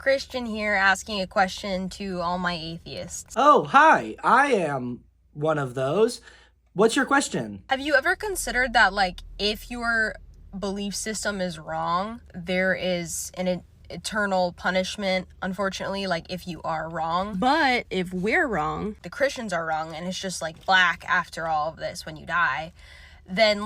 Christian here asking a question to all my atheists. Oh, hi. I am one of those. What's your question? Have you ever considered that, if your belief system is wrong, there is an eternal punishment, unfortunately, if you are wrong? But if we're wrong, the Christians are wrong, and it's just, black after all of this when you die, then,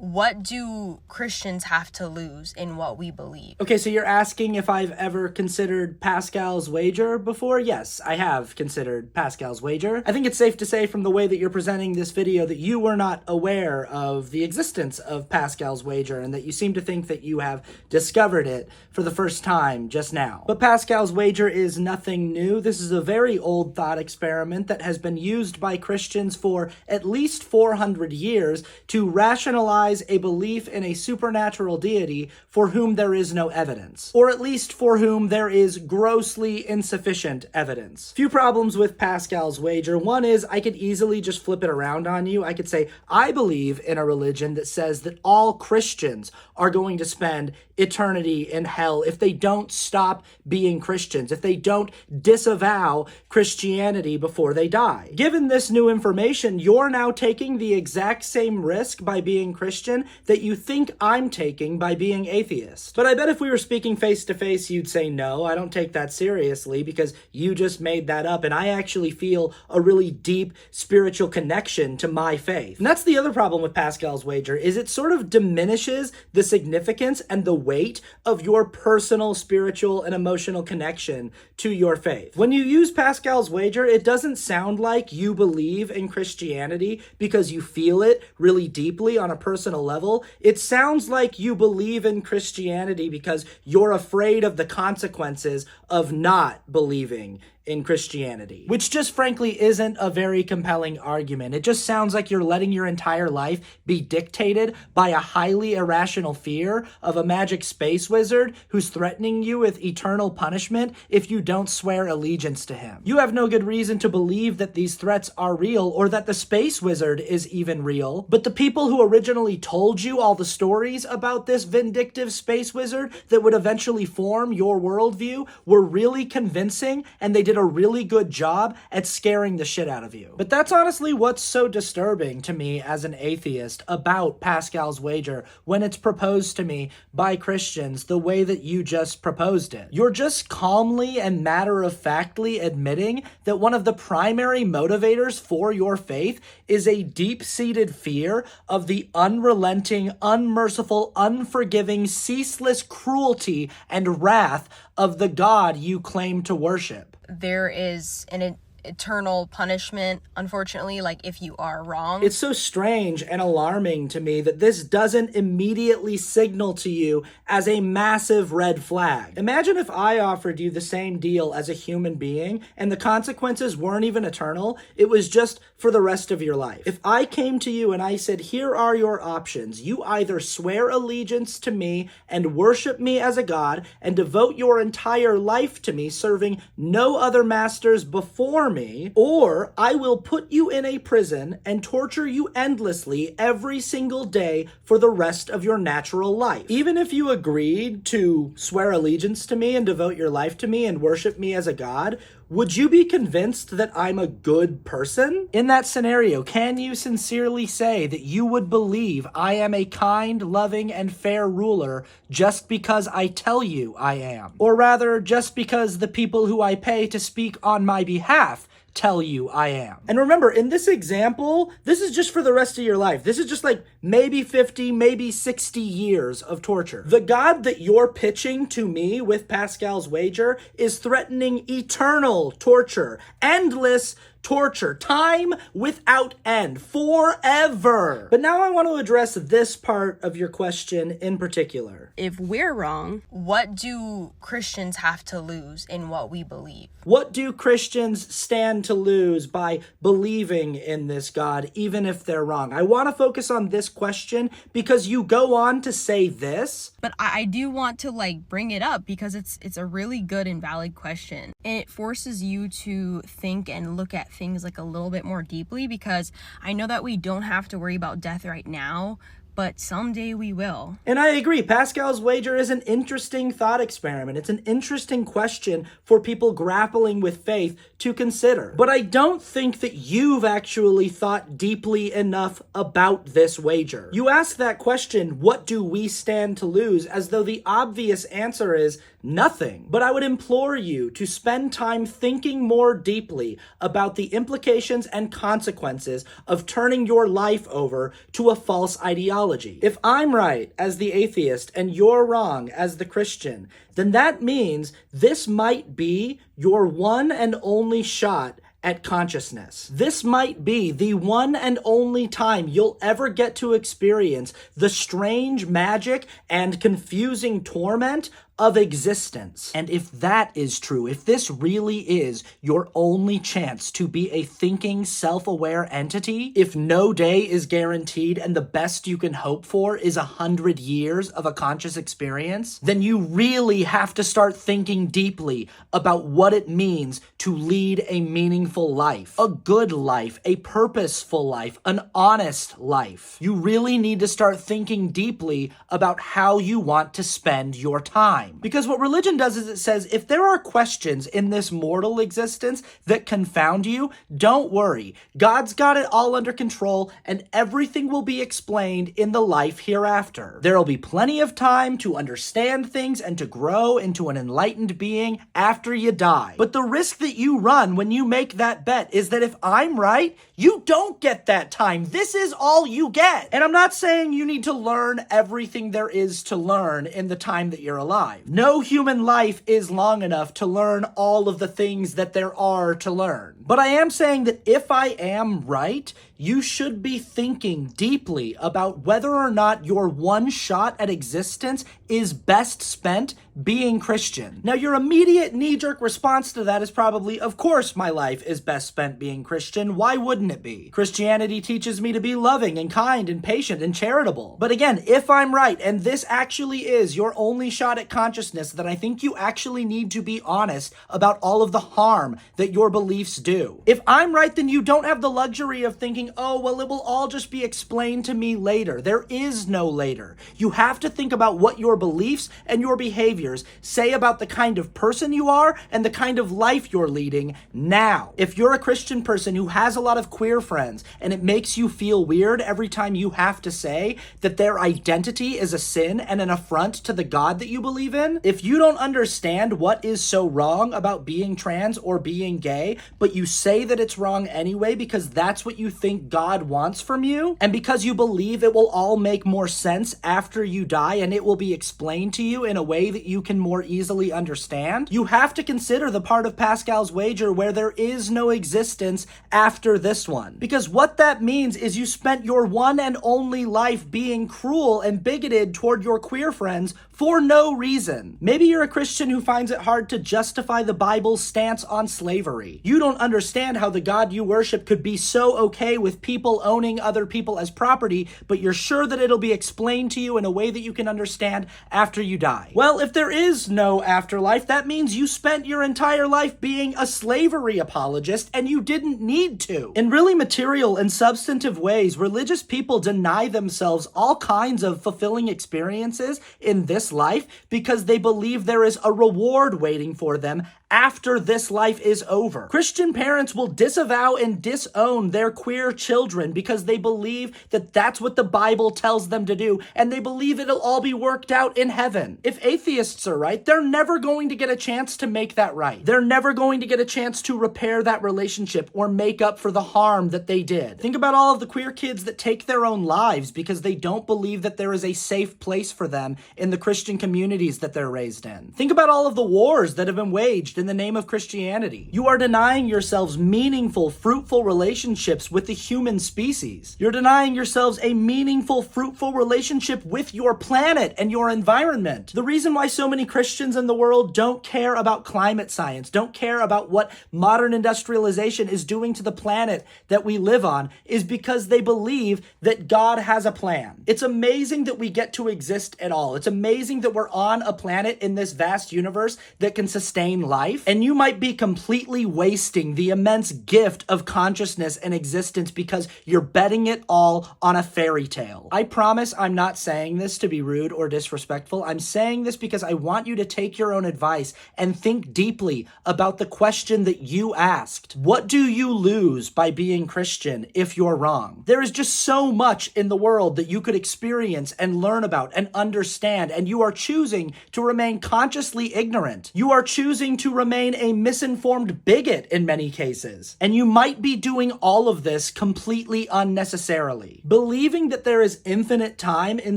what do Christians have to lose in what we believe? Okay, so you're asking if I've ever considered Pascal's wager before? Yes, I have considered Pascal's wager. I think it's safe to say from the way that you're presenting this video that you were not aware of the existence of Pascal's wager and that you seem to think that you have discovered it for the first time just now. But Pascal's wager is nothing new. This is a very old thought experiment that has been used by Christians for at least 400 years to rationalize a belief in a supernatural deity for whom there is no evidence, or at least for whom there is grossly insufficient evidence. Few problems with Pascal's wager. One is I could easily just flip it around on you. I could say, I believe in a religion that says that all Christians are going to spend eternity in hell if they don't stop being Christians, if they don't disavow Christianity before they die. Given this new information, you're now taking the exact same risk by being Christian that you think I'm taking by being atheist. But I bet if we were speaking face to face, you'd say, no, I don't take that seriously because you just made that up and I actually feel a really deep spiritual connection to my faith. And that's the other problem with Pascal's wager, is it sort of diminishes the significance and the weight of your personal spiritual and emotional connection to your faith. When you use Pascal's wager, it doesn't sound like you believe in Christianity because you feel it really deeply on a personal level. It sounds like you believe in Christianity because you're afraid of the consequences of not believing in Christianity, which just frankly isn't a very compelling argument. It just sounds like you're letting your entire life be dictated by a highly irrational fear of a magic space wizard who's threatening you with eternal punishment if you don't swear allegiance to him. You have no good reason to believe that these threats are real or that the space wizard is even real, but the people who originally told you all the stories about this vindictive space wizard that would eventually form your worldview were really convincing, and they did a really good job at scaring the shit out of you. But that's honestly what's so disturbing to me as an atheist about Pascal's wager when it's proposed to me by Christians the way that you just proposed it. You're just calmly and matter-of-factly admitting that one of the primary motivators for your faith is a deep-seated fear of the unrelenting, unmerciful, unforgiving, ceaseless cruelty and wrath of the God you claim to worship. There is an eternal punishment, unfortunately, if you are wrong. It's so strange and alarming to me that this doesn't immediately signal to you as a massive red flag. Imagine if I offered you the same deal as a human being and the consequences weren't even eternal, it was just for the rest of your life. If I came to you and I said, here are your options. You either swear allegiance to me and worship me as a god and devote your entire life to me, serving no other masters before me, or I will put you in a prison and torture you endlessly every single day for the rest of your natural life. Even if you agreed to swear allegiance to me and devote your life to me and worship me as a god, would you be convinced that I'm a good person? In that scenario, can you sincerely say that you would believe I am a kind, loving, and fair ruler just because I tell you I am? Or rather, just because the people who I pay to speak on my behalf tell you I am. And remember, in this example, this is just for the rest of your life. This is just maybe 50, maybe 60 years of torture. The God that you're pitching to me with Pascal's wager is threatening eternal torture, endless torture, time without end, forever. But now I want to address this part of your question in particular. if we're wrong, What do Christians have to lose in what we believe? What do Christians stand to lose by believing in this God, even if they're wrong? I want to focus on this question because you go on to say this. But I do want to bring it up because it's a really good and valid question. And it forces you to think and look at things a little bit more deeply, because I know that we don't have to worry about death right now, but someday we will. And I agree, Pascal's wager is an interesting thought experiment. It's an interesting question for people grappling with faith to consider. But I don't think that you've actually thought deeply enough about this wager. You ask that question, what do we stand to lose, as though the obvious answer is nothing. But I would implore you to spend time thinking more deeply about the implications and consequences of turning your life over to a false ideology. If I'm right as the atheist and you're wrong as the Christian, then that means this might be your one and only shot at consciousness. This might be the one and only time you'll ever get to experience the strange magic and confusing torment of existence. And if that is true, if this really is your only chance to be a thinking, self-aware entity, if no day is guaranteed and the best you can hope for is 100 years of a conscious experience, then you really have to start thinking deeply about what it means to lead a meaningful life, a good life, a purposeful life, an honest life. You really need to start thinking deeply about how you want to spend your time. Because what religion does is it says, if there are questions in this mortal existence that confound you, don't worry. God's got it all under control and everything will be explained in the life hereafter. There'll be plenty of time to understand things and to grow into an enlightened being after you die. But the risk that you run when you make that bet is that if I'm right, you don't get that time. This is all you get. And I'm not saying you need to learn everything there is to learn in the time that you're alive. No human life is long enough to learn all of the things that there are to learn. But I am saying that if I am right, you should be thinking deeply about whether or not your one shot at existence is best spent being Christian. Now, your immediate knee-jerk response to that is probably, of course my life is best spent being Christian. Why wouldn't it be? Christianity teaches me to be loving and kind and patient and charitable. But again, if I'm right, and this actually is your only shot at consciousness, then I think you actually need to be honest about all of the harm that your beliefs do. If I'm right, then you don't have the luxury of thinking, oh, well, it will all just be explained to me later. There is no later. You have to think about what your beliefs and your behaviors say about the kind of person you are and the kind of life you're leading now. If you're a Christian person who has a lot of queer friends and it makes you feel weird every time you have to say that their identity is a sin and an affront to the God that you believe in, if you don't understand what is so wrong about being trans or being gay, but you say that it's wrong anyway because that's what you think God wants from you, and because you believe it will all make more sense after you die and it will be explained to you in a way that you can more easily understand, you have to consider the part of Pascal's wager where there is no existence after this one. Because what that means is you spent your one and only life being cruel and bigoted toward your queer friends for no reason. Maybe you're a Christian who finds it hard to justify the Bible's stance on slavery. You don't understand how the God you worship could be so okay with people owning other people as property, but you're sure that it'll be explained to you in a way that you can understand after you die. Well, if there is no afterlife, that means you spent your entire life being a slavery apologist and you didn't need to. In really material and substantive ways, religious people deny themselves all kinds of fulfilling experiences in this life because they believe there is a reward waiting for them after this life is over. Christian parents will disavow and disown their queer children because they believe that that's what the Bible tells them to do, and they believe it'll all be worked out in heaven. If atheists are right, they're never going to get a chance to make that right. They're never going to get a chance to repair that relationship or make up for the harm that they did. Think about all of the queer kids that take their own lives because they don't believe that there is a safe place for them in the Christian communities that they're raised in. Think about all of the wars that have been waged in the name of Christianity. You are denying yourselves meaningful, fruitful relationships with the human species. You're denying yourselves a meaningful, fruitful relationship with your planet and your environment. The reason why so many Christians in the world don't care about climate science, don't care about what modern industrialization is doing to the planet that we live on, is because they believe that God has a plan. It's amazing that we get to exist at all. It's amazing that we're on a planet in this vast universe that can sustain life, and you might be completely wasting the immense gift of consciousness and existence because you're betting it all on a fairy tale. I promise I'm not saying this to be rude or disrespectful. I'm saying this because I want you to take your own advice and think deeply about the question that you asked. What do you lose by being Christian if you're wrong? There is just so much in the world that you could experience and learn about and understand, and you are choosing to remain consciously ignorant. You are choosing to remain a misinformed bigot in many cases. And you might be doing all of this completely unnecessarily. Believing that there is infinite time in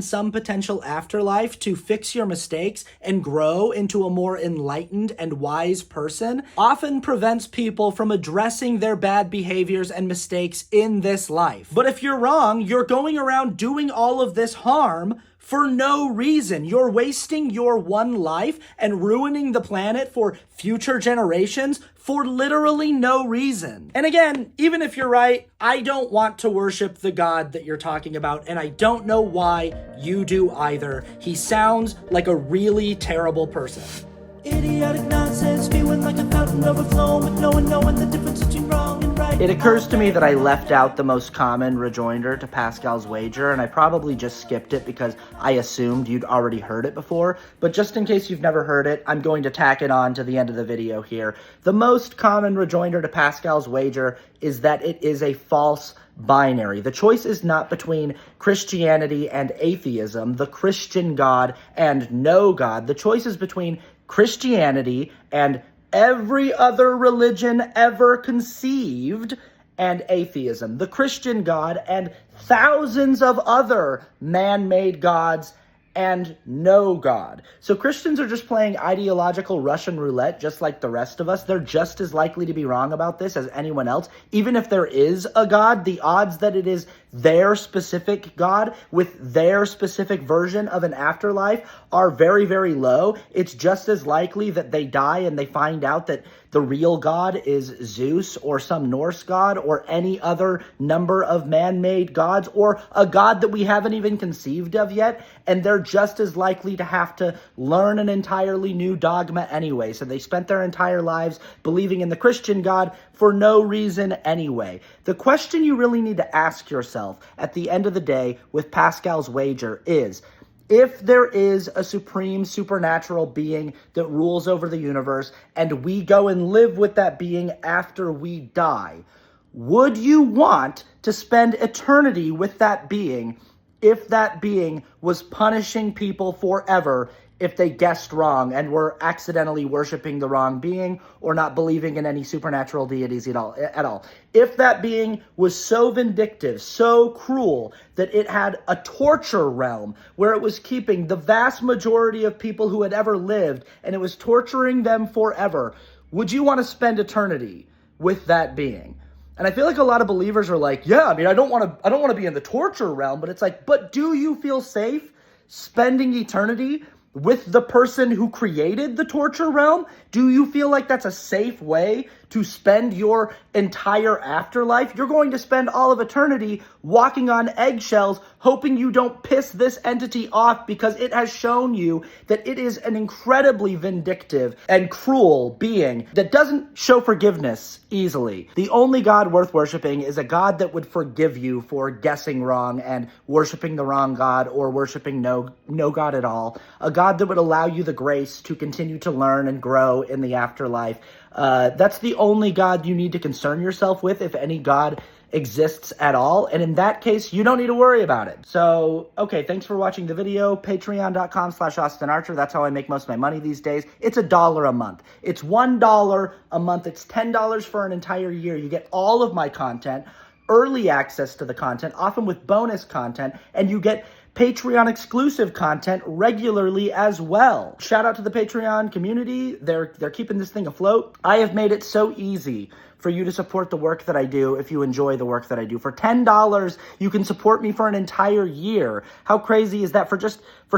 some potential afterlife to fix your mistakes and grow into a more enlightened and wise person often prevents people from addressing their bad behaviors and mistakes in this life. But if you're wrong, you're going around doing all of this harm for no reason. You're wasting your one life and ruining the planet for future generations for literally no reason. And again, even if you're right, I don't want to worship the God that you're talking about, and I don't know why you do either. He sounds like a really terrible person. Idiotic nonsense, spewing like a fountain overflowing with no one knowing the difference between wrong and right. It occurs to me that I left out the most common rejoinder to Pascal's wager, and I probably just skipped it because I assumed you'd already heard it before. But just in case you've never heard it, I'm going to tack it on to the end of the video here. The most common rejoinder to Pascal's wager is that it is a false binary. The choice is not between Christianity and atheism, the Christian God and no God. The choice is between Christianity and every other religion ever conceived and atheism, the Christian God and thousands of other man-made gods and no God. So Christians are just playing ideological Russian roulette just like the rest of us. They're just as likely to be wrong about this as anyone else. Even if there is a God, the odds that it is their specific God with their specific version of an afterlife are very, very low. It's just as likely that they die and they find out that the real God is Zeus or some Norse god or any other number of man-made gods or a god that we haven't even conceived of yet. And they're just as likely to have to learn an entirely new dogma anyway. So they spent their entire lives believing in the Christian God for no reason anyway. The question you really need to ask yourself at the end of the day with Pascal's wager is, if there is a supreme supernatural being that rules over the universe and we go and live with that being after we die, would you want to spend eternity with that being if that being was punishing people forever if they guessed wrong and were accidentally worshiping the wrong being or not believing in any supernatural deities at all? If that being was so vindictive, so cruel, that it had a torture realm where it was keeping the vast majority of people who had ever lived and it was torturing them forever, would you want to spend eternity with that being? And I feel like a lot of believers are like, yeah, I mean, I don't want to be in the torture realm, but it's like, but do you feel safe spending eternity with the person who created the torture realm? Do you feel like that's a safe way to spend your entire afterlife? You're going to spend all of eternity walking on eggshells, hoping you don't piss this entity off because it has shown you that it is an incredibly vindictive and cruel being that doesn't show forgiveness easily. The only God worth worshiping is a God that would forgive you for guessing wrong and worshiping the wrong God or worshiping no God at all. A God that would allow you the grace to continue to learn and grow in the afterlife. That's the only God you need to concern yourself with, if any God exists at all. And in that case, you don't need to worry about it. So, okay, thanks for watching the video. Patreon.com/AustinArcher. That's how I make most of my money these days. It's $1 a month. It's $1 a month. It's $10 for an entire year. You get all of my content, early access to the content, often with bonus content, and you get Patreon exclusive content regularly as well. Shout out to the Patreon community. They're keeping this thing afloat. I have made it so easy for you to support the work that I do if you enjoy the work that I do. For $10, you can support me for an entire year. How crazy is that? For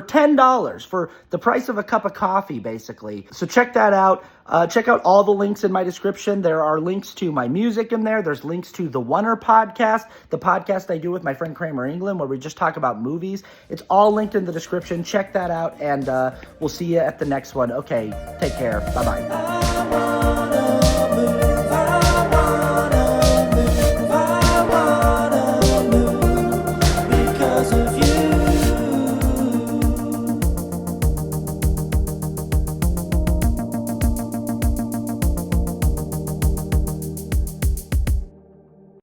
$10, for the price of a cup of coffee, basically. So check that out. Check out all the links in my description. There are links to my music in there. There's links to the Oneer podcast, the podcast I do with my friend Kramer England, where we just talk about movies. It's all linked in the description. Check that out, and we'll see you at the next one. Okay, take care. Bye-bye.